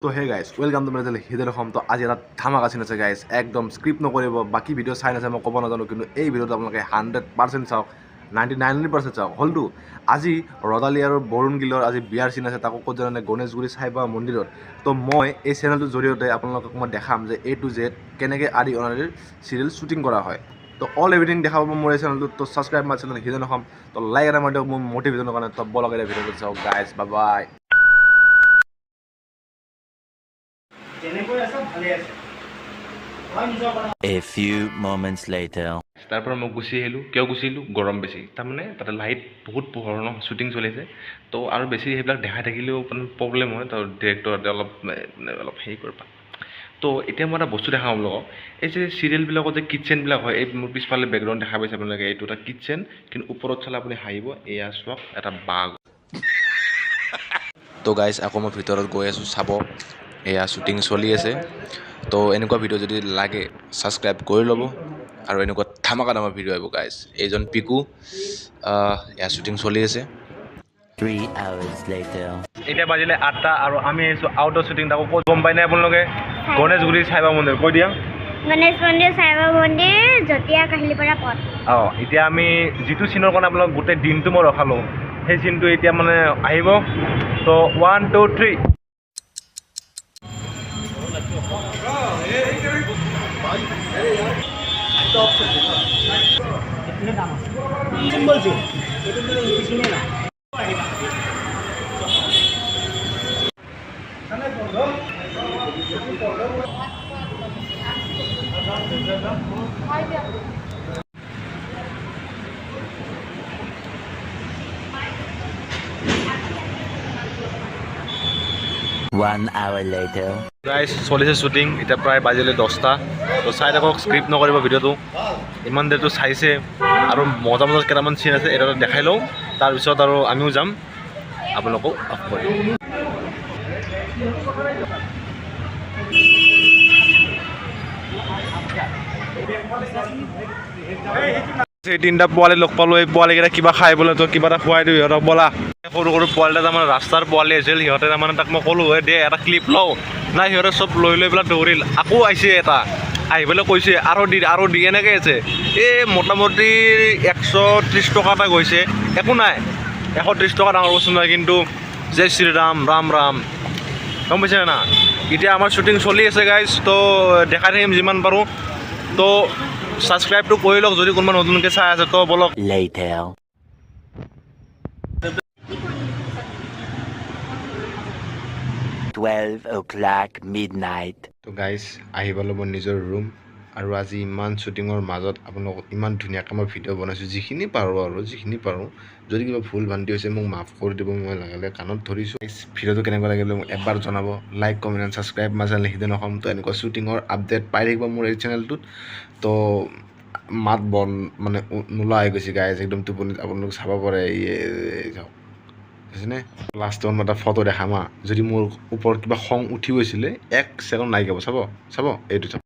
তো hey guys welcome to my channel হৃদয় অসম। তো আজি এটা ধামাকা চিন আছে গাইজ, একদম স্ক্ৰিপ্ট নকৰিব। বাকী ভিডিঅ' চাই নাচাই মই ক'ব নাজানো, কিন্তু এই ভিডিঅ'টো আপোনালোকে 100% চাওক, 99% চাওক। হ'লতো আজি ৰদালি আৰু বৰুণ গিলৰ আজি বিয়াৰ চিন আছে, তাকো ক'ত জানে গণেশগুৰি চাইবাবা মন্দিৰত। তো মই এই চেনেলটোৰ জৰিয়তে আপোনালোকক মই দেখাম যে A to Z কেনেকৈ আদি অনাদিৰ চিৰিয়েল শ্বুটিং কৰা হয়। তো অল এভৰিথিং দেখাব মোৰ এই চেনেলটোত। তো ছাবস্ক্ৰাইব মাই চেনেল হৃদয় অসম। তো লাইক এটা মাৰি দিয়ক মোৰ মটিভেশ্যনৰ কাৰণে। তো বলক এটা ভিডিঅ'টো চাওক guys, bye bye. A few moments later. তাৰ পৰা মই গুচি আহিলোঁ। কিয় গুচি আহিলোঁ? গৰম বেছি, তাৰমানে তাতে লাইট বহুত পোহৰ ন, শ্বুটিং চলিছে। তো আৰু বেছি সেইবিলাক দেখাই থাকিলেও মানে প্ৰব্লেম হয়। তো ডিৰেক্টৰতে অলপ হেৰি কৰিব। তো এতিয়া মই এটা বস্তু দেখাম আপোনালোকক। এই যে চিৰিয়েলবিলাকত যে কিটচেনবিলাক হয়, এই মোৰ পিছফালে বেকগ্ৰাউণ্ড দেখা পাইছে আপোনালোকে, এইটো এটা কিটচেন। কিন্তু ওপৰত চালে আপুনি হাঁহিব, এয়া চাওক এটা বাঘ। তো গাইজ আকৌ মই ভিতৰত গৈ আছোঁ চাব, এয়া শ্বুটিং চলি আছে। তো এনেকুৱা ভিডিঅ' যদি লাগে ছাবস্ক্ৰাইব কৰি ল'ব, আৰু এনেকুৱা ধামাকা ভিডিঅ' আহিব গাইজ। এইজন পিকু, এয়া শ্বুটিং চলি আছে। 3 hours later. এতিয়া বাজিলে 8টা আৰু আমি আহিছোঁ আউটৰ শ্বুটিং। তাকো ক'ত গম পাই নাই আপোনালোকে? গণেশগুৰি চাইবাবা মন্দিৰ। কৈ দিয়া গণেশ মন্দিৰ, চাইবাবা মন্দিৰ, জটীয়া কাহিলীপাৰা পথ। এতিয়া আমি যিটো চিনৰ কাৰণে আপোনালোক গোটেই দিনটো মই ৰখালোঁ, সেই চিনটো এতিয়া মানে আহিব। তো 1 2 3। One hour later. গাইজ চলিছে শ্বুটিং, এতিয়া প্ৰায় বাজিলে 10টা। তো চাই থাকক, স্ক্ৰিপ্ট নকৰিব ভিডিঅ'টো। ইমান দেৰিটো চাইছে আৰু মজা মজা কেইটামান চিন আছে, এটা দেখাই লওঁ। তাৰপিছত আৰু আমিও যাম, আপোনালোকক অফ কৰিম। এই 3টা পোৱালি লগ পালোঁ। এই পোৱালিকেইটা কিবা খাই বোলে, তো কিবা এটা খুৱাই দিওঁ সিহঁতক, ব'লা। সৰু সৰু পোৱালি এটা তাৰমানে ৰাস্তাৰ পোৱালি আছিল, সিহঁতে তাৰমানে তাক মই ক'লোঁ দে এটা ক্লিপ লওঁ। নাই, সিহঁতে চব লৈ পেলাই দৌৰিল। আকৌ আহিছে এটা, আহি পেলাই কৈছে আৰু দি এনেকৈ আছে। এই মোটামুটি 130 টকা এটা গৈছে, একো নাই। 130 টকা ডাঙৰ বস্তু নহয়, কিন্তু জয় শ্ৰীৰাম, ৰাম ৰাম, গম পাইছে না? এতিয়া আমাৰ শ্বুটিং চলি আছে গাইজ। তো দেখাই থাকিম যিমান পাৰোঁ। তো ছাবস্ক্ৰাইবটো কৰি লওক যদি কোনোবা নতুনকৈ চাই আছে। তো বলক। Later. 12 o'clock midnight. তো গাইজ আহি পালোঁ মই নিজৰ ৰুম। আৰু আজি ইমান শ্বুটিঙৰ মাজত আপোনালোকক ইমান ধুনীয়াকৈ মই ভিডিঅ' বনাইছোঁ, যিখিনি পাৰোঁ। যদি কিবা ভুল ভ্ৰান্তি হৈছে মোক মাফ কৰি দিব, মই লাগিলে কাণত ধৰিছোঁ। ভিডিঅ'টো কেনেকুৱা লাগিলে মোক এবাৰ জনাব। Like, comment and subscribe my channel হৃদয় অসম। তো এনেকুৱা শ্বুটিঙৰ আপডেট পাই থাকিব মোৰ এই চেনেলটোত। তো মাত বন মানে নোলোৱা হৈ গৈছে গাইজ, একদম টোপনিত আপোনালোক চাব পাৰে। চাওক বুজিছেনে? লাষ্টত মই এটা ফটো দেখাম যদি মোৰ ওপৰত কিবা খং উঠি গৈছিলে 1 ছেকেণ্ড নাইকিয়া হ'ব। চাব এইটো চাব।